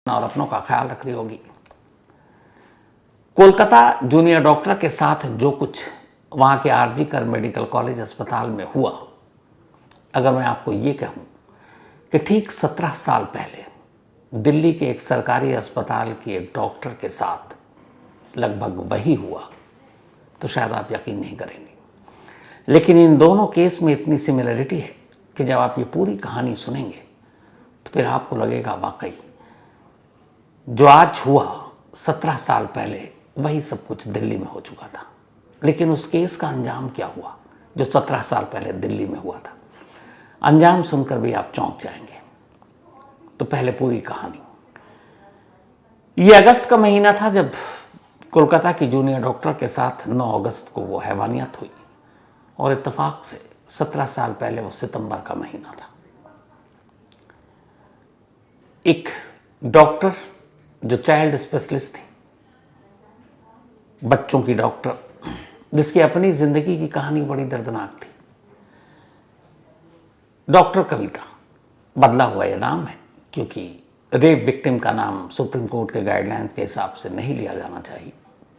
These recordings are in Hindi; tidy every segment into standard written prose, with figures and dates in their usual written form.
और अपनों का ख्याल रख रही होगी। कोलकाता जूनियर डॉक्टर के साथ जो कुछ वहाँ के आरजी कर मेडिकल कॉलेज अस्पताल में हुआ, अगर मैं आपको ये कहूँ कि ठीक 17 साल पहले दिल्ली के एक सरकारी अस्पताल के एक डॉक्टर के साथ लगभग वही हुआ, तो शायद आप यकीन नहीं करेंगे। लेकिन इन दोनों केस में इतनी सिमिलरिटी है कि जब आप ये पूरी कहानी सुनेंगे तो फिर आपको लगेगा वाकई जो आज हुआ 17 साल पहले वही सब कुछ दिल्ली में हो चुका था। लेकिन उस केस का अंजाम क्या हुआ जो 17 साल पहले दिल्ली में हुआ था? अंजाम सुनकर भी आप चौंक जाएंगे। तो पहले पूरी कहानी। ये अगस्त का महीना था जब कोलकाता की जूनियर डॉक्टर के साथ 9 अगस्त को वो हैवानियत हुई, और इत्तेफाक से 17 साल पहले वो सितंबर का महीना था। एक डॉक्टर जो चाइल्ड स्पेशलिस्ट थी, बच्चों की डॉक्टर, जिसकी अपनी जिंदगी की कहानी बड़ी दर्दनाक थी। डॉक्टर कविता, बदला हुआ यह नाम है क्योंकि रेप विक्टिम का नाम सुप्रीम कोर्ट के गाइडलाइंस के हिसाब से नहीं लिया जाना चाहिए,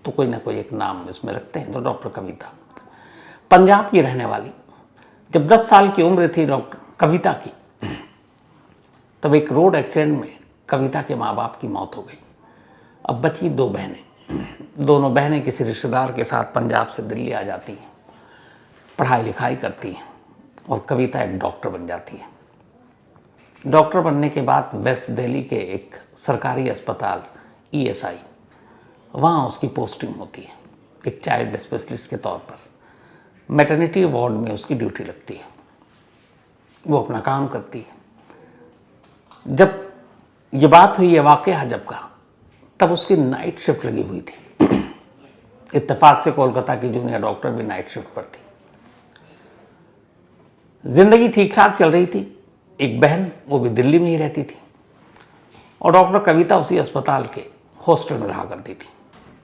तो कोई ना कोई एक नाम इसमें रखते हैं। तो डॉक्टर कविता पंजाब की रहने वाली, जब 10 साल की उम्र थी डॉक्टर कविता की, तब एक रोड एक्सीडेंट में कविता के माँ बाप की मौत हो गई। अब बची 2 बहनें। दोनों बहनें किसी रिश्तेदार के साथ पंजाब से दिल्ली आ जाती हैं, पढ़ाई लिखाई करती हैं, और कविता एक डॉक्टर बन जाती है। डॉक्टर बनने के बाद वेस्ट दिल्ली के एक सरकारी अस्पताल ESI, वहाँ उसकी पोस्टिंग होती है एक चाइल्ड स्पेशलिस्ट के तौर पर। मैटरनिटी वार्ड में उसकी ड्यूटी लगती है, वो अपना काम करती है। जब ये बात हुई, ये वाकया जब का, तब उसकी नाइट शिफ्ट लगी हुई थी। इत्तेफाक से कोलकाता की जूनियर डॉक्टर भी नाइट शिफ्ट पर थी। जिंदगी ठीक ठाक चल रही थी। एक बहन, वो भी दिल्ली में ही रहती थी, और डॉक्टर कविता उसी अस्पताल के हॉस्टल में रहा करती थी।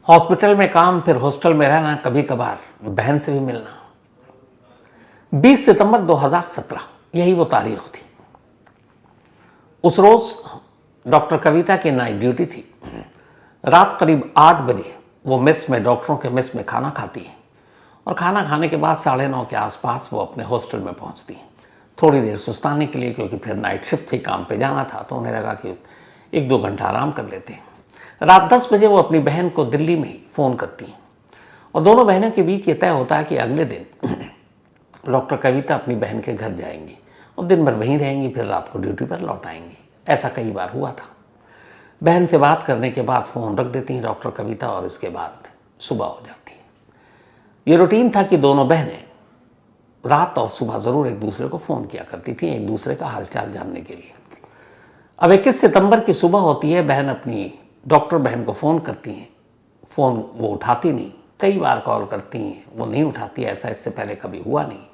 हॉस्पिटल में काम, फिर हॉस्टल में रहना, कभी कभार बहन से भी मिलना। 20 सितंबर 2017 यही वो तारीख थी। उस रोज डॉक्टर कविता की नाइट ड्यूटी थी। रात करीब 8 बजे वो मेस में, डॉक्टरों के मेस में खाना खाती है, और खाना खाने के बाद 9:30 के आसपास वो अपने हॉस्टल में पहुंचती है थोड़ी देर सुस्ताने के लिए, क्योंकि फिर नाइट शिफ्ट थी, काम पे जाना था। तो उन्हें लगा कि 1-2 घंटा आराम कर लेते हैं। रात 10 बजे वो अपनी बहन को दिल्ली में ही फ़ोन करती हैं, और दोनों बहनों के बीच ये तय होता है कि अगले दिन डॉक्टर कविता अपनी बहन के घर जाएंगी और दिन भर वहीं रहेंगी, फिर रात को ड्यूटी पर लौट आएंगी। ऐसा कई बार हुआ था। बहन से बात करने के बाद फ़ोन रख देती हैं डॉक्टर कविता, और इसके बाद सुबह हो जाती है। ये रूटीन था कि दोनों बहनें रात और सुबह ज़रूर एक दूसरे को फ़ोन किया करती थी, एक दूसरे का हालचाल जानने के लिए। अब 21 सितंबर की सुबह होती है, बहन अपनी डॉक्टर बहन को फ़ोन करती हैं। फ़ोन वो उठाती नहीं, कई बार कॉल करती हैं, वो नहीं उठाती। ऐसा इससे पहले कभी हुआ नहीं।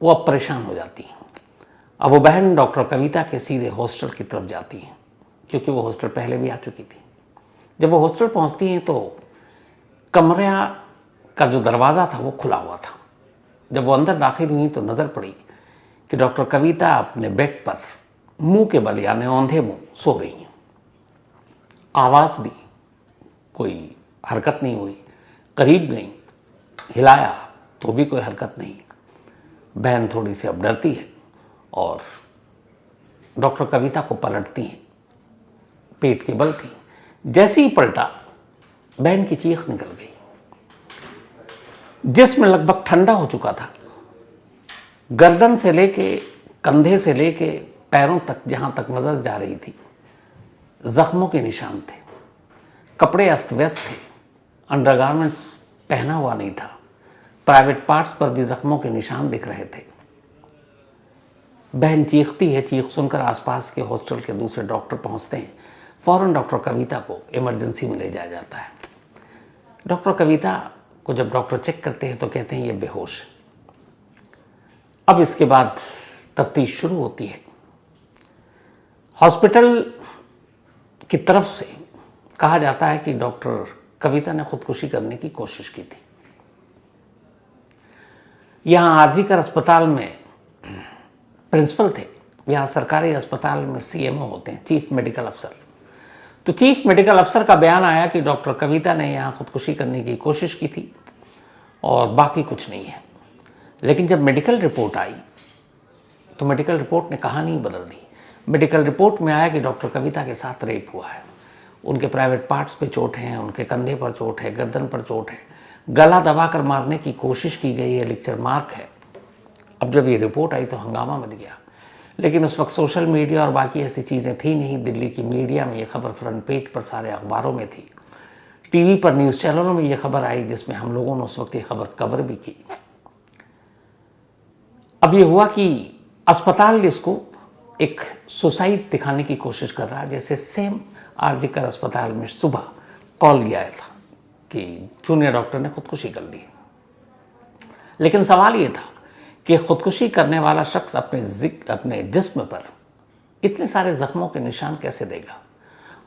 वो अब परेशान हो जाती हैं। अब वो बहन डॉक्टर कविता के सीधे हॉस्टल की तरफ जाती हैं, क्योंकि वो हॉस्टल पहले भी आ चुकी थी। जब वो हॉस्टल पहुंचती हैं तो कमरे का जो दरवाज़ा था वो खुला हुआ था। जब वो अंदर दाखिल हुई तो नज़र पड़ी कि डॉक्टर कविता अपने बेड पर मुंह के बल, यानी औंधे मुंह सो रही हैं। आवाज़ दी, कोई हरकत नहीं हुई। करीब गई, हिलाया तो भी कोई हरकत नहीं। बहन थोड़ी सी अब डरती है और डॉक्टर कविता को पलटती हैं। पेट के बल थी। जैसे ही पलटा, बहन की चीख निकल गई। जिस्म लगभग ठंडा हो चुका था। गर्दन से लेके, कंधे से लेके पैरों तक, जहां तक नजर जा रही थी, जख्मों के निशान थे। कपड़े अस्त व्यस्त थे, अंडरगारमेंट्स पहना हुआ नहीं था। प्राइवेट पार्ट्स पर भी जख्मों के निशान दिख रहे थे। बहन चीखती है। चीख सुनकर आसपास के हॉस्टल के दूसरे डॉक्टर पहुंचते हैं। फौरन डॉक्टर कविता को इमरजेंसी में ले जाया जाता है। डॉक्टर कविता को जब डॉक्टर चेक करते हैं तो कहते हैं ये बेहोश। अब इसके बाद तफ्तीश शुरू होती है। हॉस्पिटल की तरफ से कहा जाता है कि डॉक्टर कविता ने खुदकुशी करने की कोशिश की थी। यहाँ आरजी कर अस्पताल में प्रिंसिपल थे यहाँ सरकारी अस्पताल में सीएमओ होते हैं, चीफ मेडिकल अफसर। तो चीफ मेडिकल अफसर का बयान आया कि डॉक्टर कविता ने यहाँ खुदकुशी करने की कोशिश की थी और बाकी कुछ नहीं है। लेकिन जब मेडिकल रिपोर्ट आई तो मेडिकल रिपोर्ट ने कहानी बदल दी। मेडिकल रिपोर्ट में आया कि डॉक्टर कविता के साथ रेप हुआ है, उनके प्राइवेट पार्ट्स पे चोट हैं, उनके कंधे पर चोट है, गर्दन पर चोट है, गला दबाकर मारने की कोशिश की गई है, लेक्चर मार्क है। अब जब ये रिपोर्ट आई तो हंगामा मच गया, लेकिन उस वक्त सोशल मीडिया और बाकी ऐसी चीज़ें थी नहीं। दिल्ली की मीडिया में ये खबर फ्रंट पेज पर सारे अखबारों में थी, टीवी पर न्यूज़ चैनलों में ये खबर आई, जिसमें हम लोगों ने उस वक्त ये खबर कवर भी की। अब ये हुआ कि अस्पताल इसको एक सुसाइड दिखाने की कोशिश कर रहा है, जैसे सेम आरजीकर अस्पताल में सुबह कॉल गया था कि जूनियर डॉक्टर ने खुदकुशी कर ली। लेकिन सवाल ये था कि खुदकुशी करने वाला शख्स अपने जिस्म पर इतने सारे जख्मों के निशान कैसे देगा,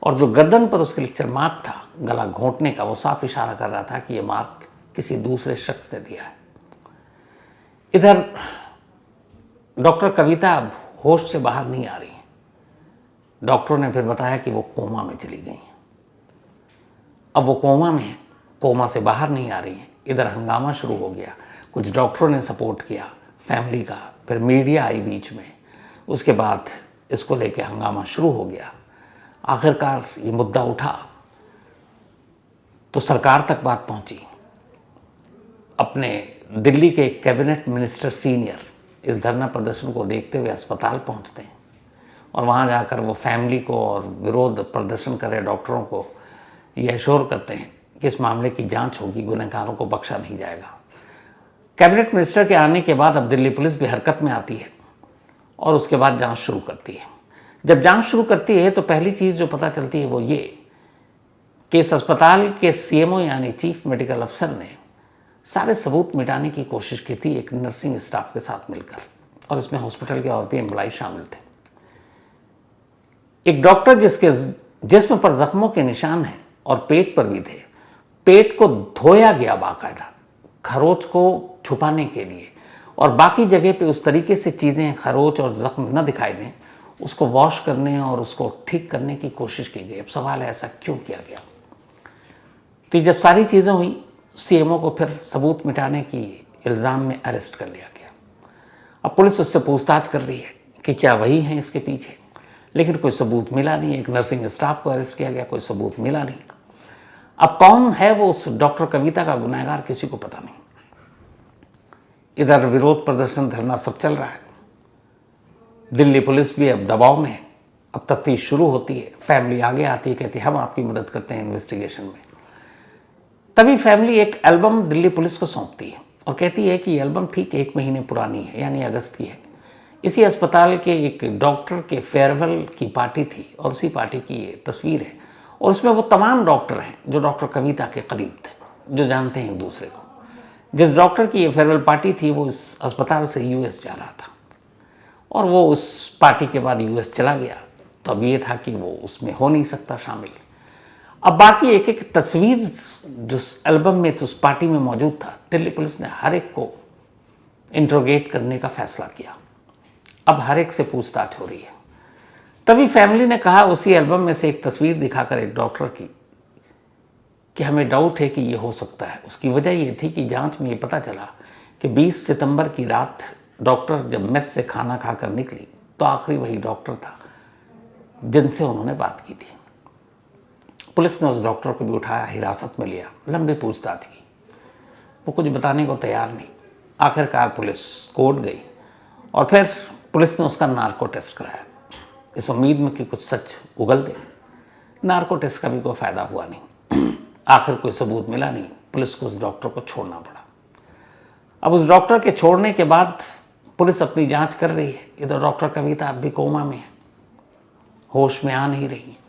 और जो गर्दन पर उसके लेक्चर मार्क था गला घोंटने का, वो साफ इशारा कर रहा था कि ये मार्क किसी दूसरे शख्स ने दिया है। इधर डॉक्टर कविता अब होश से बाहर नहीं आ रही है। डॉक्टरों ने फिर बताया कि वो कोमा में चली गई हैं। अब वो कोमा में है, कोमा से बाहर नहीं आ रही हैं। इधर हंगामा शुरू हो गया, कुछ डॉक्टरों ने सपोर्ट किया फैमिली का, फिर मीडिया आई बीच में, उसके बाद इसको लेके हंगामा शुरू हो गया। आखिरकार ये मुद्दा उठा तो सरकार तक बात पहुंची। अपने दिल्ली के कैबिनेट मिनिस्टर सीनियर इस धरना प्रदर्शन को देखते हुए अस्पताल पहुंचते हैं और वहां जाकर वो फैमिली को और विरोध प्रदर्शन कर रहे डॉक्टरों को ये एश्योर करते हैं कि इस मामले की जांच होगी, गुनहगारों को बख्शा नहीं जाएगा। कैबिनेट मिनिस्टर के आने के बाद अब दिल्ली पुलिस भी हरकत में आती है और उसके बाद जांच शुरू करती है। जब जांच शुरू करती है तो पहली चीज़ जो पता चलती है वो ये कि इस अस्पताल के सीएमओ यानी चीफ मेडिकल अफसर ने सारे सबूत मिटाने की कोशिश की थी एक नर्सिंग स्टाफ के साथ मिलकर, और इसमें हॉस्पिटल के और भी एम्प्लॉय शामिल थे। एक डॉक्टर जिसके जिस्म पर जख्मों के निशान हैं और पेट पर भी थे, पेट को धोया गया बाकायदा खरोच को छुपाने के लिए, और बाकी जगह पे उस तरीके से चीज़ें खरोच और जख्म न दिखाई दें उसको वॉश करने और उसको ठीक करने की कोशिश की गई। अब सवाल है ऐसा क्यों किया गया। तो जब सारी चीज़ें हुई, सीएमओ को फिर सबूत मिटाने की इल्ज़ाम में अरेस्ट कर लिया गया। अब पुलिस उससे पूछताछ कर रही है कि क्या वही हैं इसके पीछे, लेकिन कोई सबूत मिला नहीं। एक नर्सिंग स्टाफ को अरेस्ट किया गया, कोई सबूत मिला नहीं। अब कौन है वो उस डॉक्टर कविता का गुनहगार, किसी को पता नहीं। इधर विरोध प्रदर्शन धरना सब चल रहा है, दिल्ली पुलिस भी अब दबाव में है। अब तफ्तीश शुरू होती है, फैमिली आगे आती है, कहती है हम आपकी मदद करते हैं इन्वेस्टिगेशन में। तभी फैमिली एक एल्बम दिल्ली पुलिस को सौंपती है और कहती है कि ये एल्बम ठीक 1 महीने पुरानी है, यानी अगस्त की है। इसी अस्पताल के एक डॉक्टर के फेयरवेल की पार्टी थी और उसी पार्टी की ये तस्वीर है, और उसमें वो तमाम डॉक्टर हैं जो डॉक्टर कविता के करीब थे, जो जानते हैं एक दूसरे को। जिस डॉक्टर की ये फेयरवेल पार्टी थी वो इस अस्पताल से यूएस जा रहा था और वो उस पार्टी के बाद यूएस चला गया। तो अब ये था कि वो उसमें हो नहीं सकता शामिल। अब बाकी एक एक तस्वीर जो एल्बम में उस पार्टी में मौजूद था, दिल्ली पुलिस ने हर एक को इंट्रोगेट करने का फैसला किया। अब हर एक से पूछताछ हो रही है। तभी फैमिली ने कहा उसी एल्बम में से एक तस्वीर दिखाकर एक डॉक्टर की कि हमें डाउट है कि ये हो सकता है। उसकी वजह ये थी कि जांच में ये पता चला कि 20 सितंबर की रात डॉक्टर जब मेस से खाना खाकर निकली तो आखिरी वही डॉक्टर था जिनसे उन्होंने बात की थी। पुलिस ने उस डॉक्टर को भी उठाया, हिरासत में लिया, लंबी पूछताछ की। वो कुछ बताने को तैयार नहीं। आखिरकार पुलिस कोर्ट गई और फिर पुलिस ने उसका नार्को टेस्ट कराया, इस उम्मीद में कि कुछ सच उगल दे। नार्को टेस्ट का भी कोई फ़ायदा हुआ नहीं। आखिर कोई सबूत मिला नहीं, पुलिस को उस डॉक्टर को छोड़ना पड़ा। अब उस डॉक्टर के छोड़ने के बाद पुलिस अपनी जांच कर रही है। इधर डॉक्टर कविता अब भी कोमा में है, होश में आ नहीं रही है।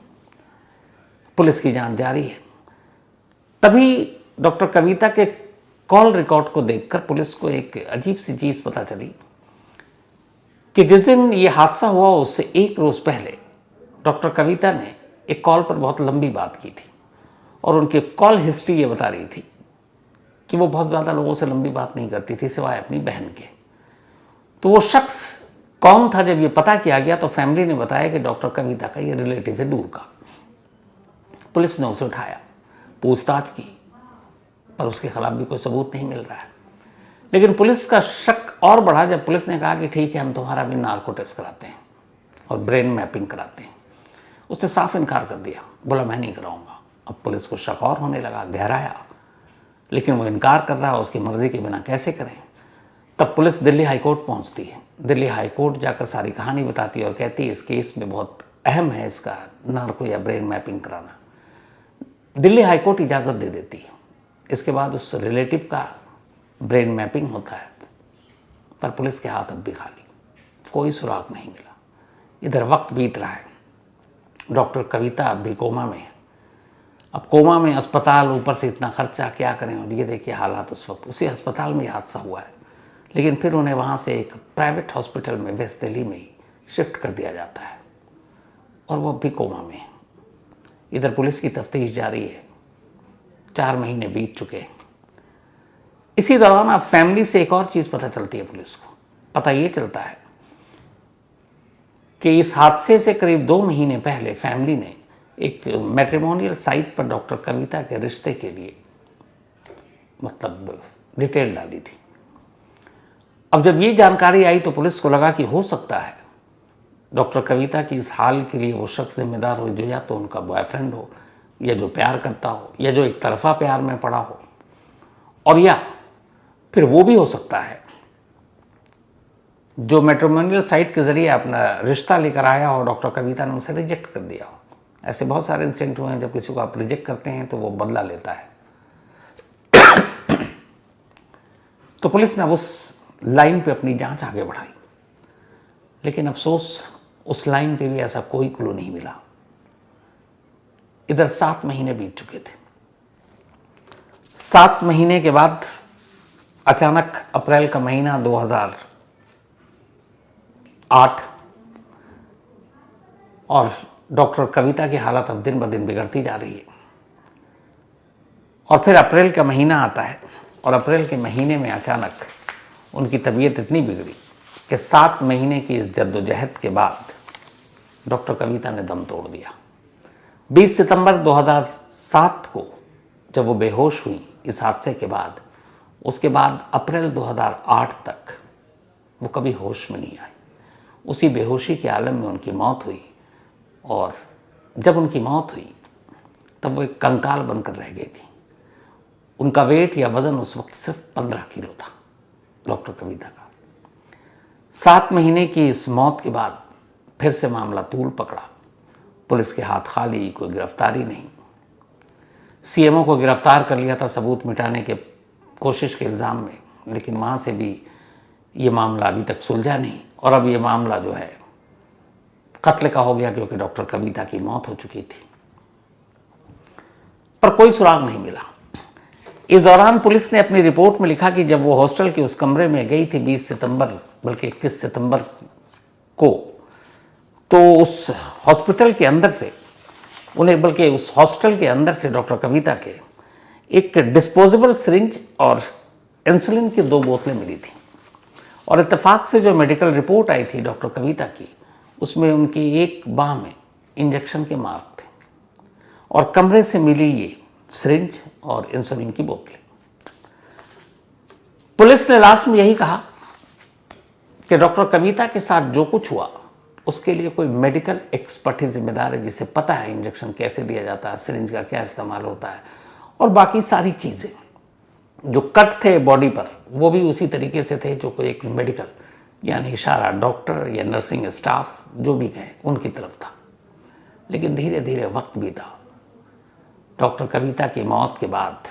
पुलिस की जांच जारी है। तभी डॉक्टर कविता के कॉल रिकॉर्ड को देखकर पुलिस को एक अजीब सी चीज़ पता चली कि जिस दिन ये हादसा हुआ उससे 1 रोज़ पहले डॉक्टर कविता ने एक कॉल पर बहुत लंबी बात की थी और उनकी कॉल हिस्ट्री ये बता रही थी कि वो बहुत ज़्यादा लोगों से लंबी बात नहीं करती थी सिवाय अपनी बहन के। तो वो शख्स कौन था, जब ये पता किया गया तो फैमिली ने बताया कि डॉक्टर कविता का ये रिलेटिव है दूर का। पुलिस ने उसे उठाया, पूछताछ की, पर उसके खिलाफ भी कोई सबूत नहीं मिल रहा है। लेकिन पुलिस का शक और बढ़ा जब पुलिस ने कहा कि ठीक है, हम तुम्हारा भी नार्को टेस्ट कराते हैं और ब्रेन मैपिंग कराते हैं। उसने साफ इनकार कर दिया, बोला मैं नहीं कराऊंगा। अब पुलिस को शक और होने लगा, गहराया, लेकिन वो इनकार कर रहा है, उसकी मर्जी के बिना कैसे करें। तब पुलिस दिल्ली हाईकोर्ट पहुंचती है। दिल्ली हाईकोर्ट जाकर सारी कहानी बताती है और कहती है इस केस में बहुत अहम है इसका नार्को या ब्रेन मैपिंग कराना। दिल्ली हाईकोर्ट इजाज़त दे देती है। इसके बाद उस रिलेटिव का ब्रेन मैपिंग होता है, पर पुलिस के हाथ अब भी खाली, कोई सुराग नहीं मिला। इधर वक्त बीत रहा है, डॉक्टर कविता अब भी कोमा में है। अब कोमा में अस्पताल, ऊपर से इतना खर्चा, क्या करें। और ये देखिए हालात उस वक्त, उसी अस्पताल में हादसा हुआ है, लेकिन फिर उन्हें वहाँ से एक प्राइवेट हॉस्पिटल में वेस्ट दिल्ली में ही शिफ्ट कर दिया जाता है और वो भी कोमा में है। इधर पुलिस की तफ्तीश जारी है, 4 महीने बीत चुके हैं। इसी दौरान अब फैमिली से एक और चीज़ पता चलती है पुलिस को। पता ये चलता है कि इस हादसे से करीब 2 महीने पहले फैमिली ने एक मैट्रिमोनियल साइट पर डॉक्टर कविता के रिश्ते के लिए मतलब डिटेल डाली थी। अब जब ये जानकारी आई तो पुलिस को लगा कि हो सकता है डॉक्टर कविता की इस हाल के लिए वो शख्स जिम्मेदार हो जो या तो उनका बॉयफ्रेंड हो, या जो प्यार करता हो, या जो एक तरफा प्यार में पड़ा हो, और या फिर वो भी हो सकता है जो मैट्रिमोनियल साइट के जरिए अपना रिश्ता लेकर आया हो, डॉक्टर कविता ने उसे रिजेक्ट कर दिया हो। ऐसे बहुत सारे इंसिडेंट हुए हैं, जब किसी को आप रिजेक्ट करते हैं तो वो बदला लेता है। तो पुलिस ने उस लाइन पे अपनी जांच आगे बढ़ाई, लेकिन अफसोस उस लाइन पे भी ऐसा कोई क्लू नहीं मिला। इधर 7 महीने बीत चुके थे। 7 महीने के बाद अचानक अप्रैल का महीना 2008 और डॉक्टर कविता की हालत अब दिन ब दिन बिगड़ती जा रही है। और फिर अप्रैल का महीना आता है और अप्रैल के महीने में अचानक उनकी तबीयत इतनी बिगड़ी कि 7 महीने की इस जद्दोजहद के बाद डॉक्टर कविता ने दम तोड़ दिया। 20 सितंबर 2007 को जब वो बेहोश हुई इस हादसे के बाद, उसके बाद अप्रैल 2008 तक वो कभी होश में नहीं आई। उसी बेहोशी के आलम में उनकी मौत हुई, और जब उनकी मौत हुई तब वो एक कंकाल बनकर रह गई थी। उनका वेट या वज़न उस वक्त सिर्फ 15 किलो था डॉक्टर कविता का। 7 महीने की इस मौत के बाद फिर से मामला तूल पकड़ा। पुलिस के हाथ खाली, कोई गिरफ्तारी नहीं। सीएमओ को गिरफ्तार कर लिया था सबूत मिटाने के कोशिश के इल्ज़ाम में, लेकिन वहाँ से भी ये मामला अभी तक सुलझा नहीं। और अब ये मामला जो है कत्ल का हो गया, क्योंकि डॉक्टर कविता की मौत हो चुकी थी, पर कोई सुराग नहीं मिला। इस दौरान पुलिस ने अपनी रिपोर्ट में लिखा कि जब वो हॉस्टल के उस कमरे में गई थी 20 सितंबर बल्कि 21 सितंबर को, तो उस हॉस्पिटल के अंदर से उन्हें, बल्कि उस हॉस्टल के अंदर से डॉक्टर कविता के एक डिस्पोजेबल सिरिंज और इंसुलिन की 2 बोतलें मिली थी। और इत्तेफाक से जो मेडिकल रिपोर्ट आई थी डॉक्टर कविता की, उसमें उनकी एक बाह में इंजेक्शन के मार्क थे, और कमरे से मिली ये सिरिंज और इंसुलिन की बोतलें। पुलिस ने लास्ट में यही कहा कि डॉक्टर कविता के साथ जो कुछ हुआ उसके लिए कोई मेडिकल एक्सपर्ट ही जिम्मेदार है, जिसे पता है इंजेक्शन कैसे दिया जाता है, सिरिंज का क्या इस्तेमाल होता है, और बाकी सारी चीज़ें। जो कट थे बॉडी पर वो भी उसी तरीके से थे जो कोई एक मेडिकल, यानी इशारा डॉक्टर या नर्सिंग स्टाफ जो भी कहे उनकी तरफ था। लेकिन धीरे धीरे वक्त बीता। डॉक्टर कविता की मौत के बाद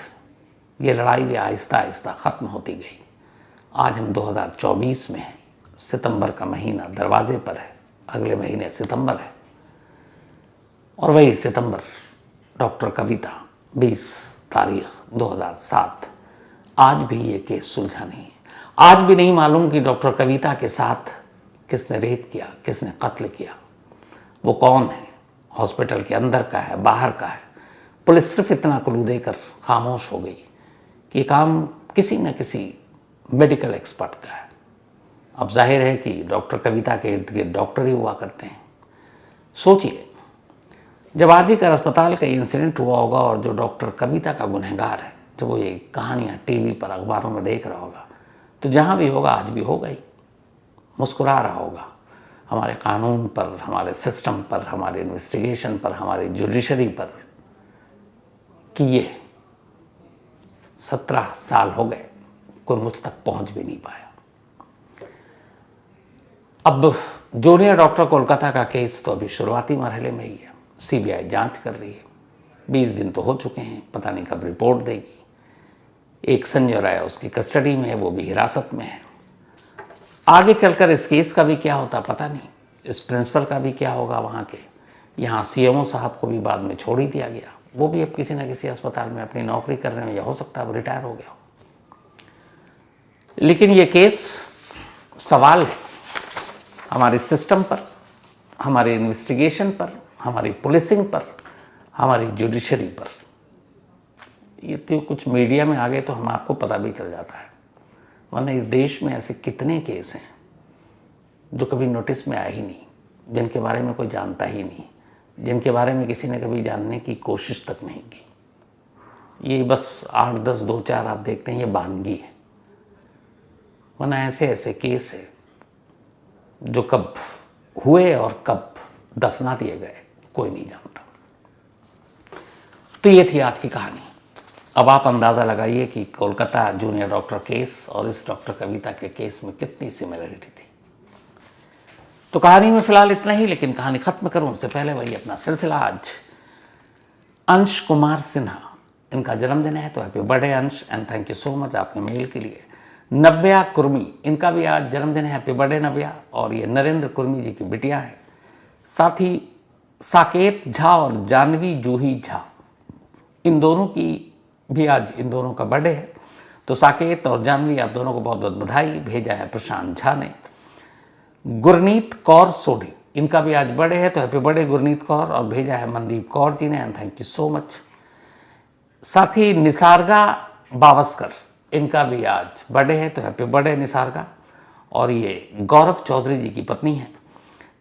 ये लड़ाई भी आहिस्ता आहिस्ता ख़त्म होती गई। आज हम 2024 में हैं, सितंबर का महीना दरवाजे पर है, अगले महीने सितंबर है, और वही सितंबर डॉक्टर कविता 20 तारीख 2007। आज भी ये केस सुलझा नहीं है। आज भी नहीं मालूम कि डॉक्टर कविता के साथ किसने रेप किया, किसने कत्ल किया, वो कौन है, हॉस्पिटल के अंदर का है, बाहर का है। पुलिस सिर्फ इतना क्लू देकर खामोश हो गई कि काम किसी न किसी मेडिकल एक्सपर्ट का है। अब जाहिर है कि डॉक्टर कविता के इर्द गिर्द डॉक्टर ही हुआ करते हैं। सोचिए, जब आरजीकर अस्पताल का इंसिडेंट हुआ होगा और जो डॉक्टर कविता का गुनहगार है, जब वो ये कहानियाँ टीवी पर अखबारों में देख रहा होगा, तो जहाँ भी होगा आज भी होगा ही, मुस्कुरा रहा होगा हमारे कानून पर, हमारे सिस्टम पर, हमारे इन्वेस्टिगेशन पर, हमारी जुडिशरी पर, कि ये 17 साल हो गए कोई मुझ तक पहुंच भी नहीं पाया। अब जूनियर डॉक्टर कोलकाता का केस तो अभी शुरुआती मरहले में ही है। सीबीआई जांच कर रही है। 20 दिन तो हो चुके हैं, पता नहीं कब रिपोर्ट देगी। एक संजय राय उसकी कस्टडी में है, वो भी हिरासत में है। आगे चलकर इस केस का भी क्या होता पता नहीं, इस प्रिंसिपल का भी क्या होगा वहाँ के। यहाँ सीएमओ साहब को भी बाद में छोड़ ही दिया गया, वो भी अब किसी न किसी अस्पताल में अपनी नौकरी कर रहे हैं, या हो सकता है अब रिटायर हो गया हो। लेकिन ये केस सवाल है हमारे सिस्टम पर, हमारे इन्वेस्टिगेशन पर, हमारी पुलिसिंग पर, हमारी जुडिशरी पर। ये तो कुछ मीडिया में आ गए तो हम आपको पता भी चल जाता है, वरना इस देश में ऐसे कितने केस हैं जो कभी नोटिस में आए ही नहीं, जिनके बारे में कोई जानता ही नहीं, जिनके बारे में किसी ने कभी जानने की कोशिश तक नहीं की। ये बस 8, 10, 2, 4 आप देखते हैं, ये वानगी है, वरना ऐसे ऐसे केस है जो कब हुए और कब दफना दिए गए कोई नहीं जानता। तो ये थी आज की कहानी। अब आप अंदाज़ा लगाइए कि कोलकाता जूनियर डॉक्टर केस और इस डॉक्टर कविता के केस में कितनी सिमिलरिटी थी। तो कहानी में फिलहाल इतना ही, लेकिन कहानी खत्म करूं उससे पहले वही अपना सिलसिला। आज अंश कुमार सिन्हा, इनका जन्मदिन है, तो हैप्पी बर्थडे अंश, and thank you so much आपने मेल के लिए। नव्या कुर्मी, इनका भी आज जन्मदिन है, हैप्पी बर्थडे नव्या, और ये नरेंद्र कुर्मी जी की बिटिया है। साथ ही साकेत झा और जानवी जूही झा, इन दोनों की भी आज, इन दोनों का बर्थडे है। तो साकेत और जानवी, आप दोनों को बहुत बहुत बधाई। भेजा है प्रशांत झा ने। गुरनीत कौर सोढ़ी, इनका भी आज बर्थडे है, तो हैप्पी बर्थडे गुरनीत कौर, और भेजा है मनदीप कौर जी ने, and thank you so much. साथ ही निसारगा बावस्कर, इनका भी आज बर्थडे है, तो हैप्पी बर्थडे निसारगा, और ये गौरव चौधरी जी की पत्नी है।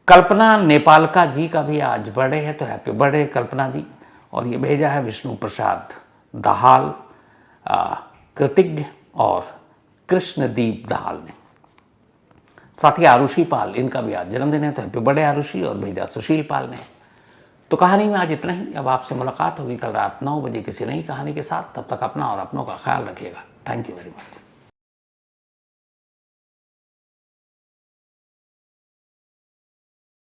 कल्पना नेपालका जी का भी आज बर्थडे है, तो हैप्पी बर्थडे कल्पना जी, और ये भेजा है विष्णु प्रसाद दाहाल, कृतिज्ञ और कृष्णदीप दाहाल ने। साथ ही आरुषि पाल, इनका भी आज जन्मदिन है, तो हैप्पी बर्थडे आरुषि, और भेजा सुशील पाल ने। तो कहानी में आज इतना ही। अब आपसे मुलाकात होगी कल रात 9 बजे किसी नई कहानी के साथ। तब तक अपना और अपनों का ख्याल रखिएगा। Thank you very much.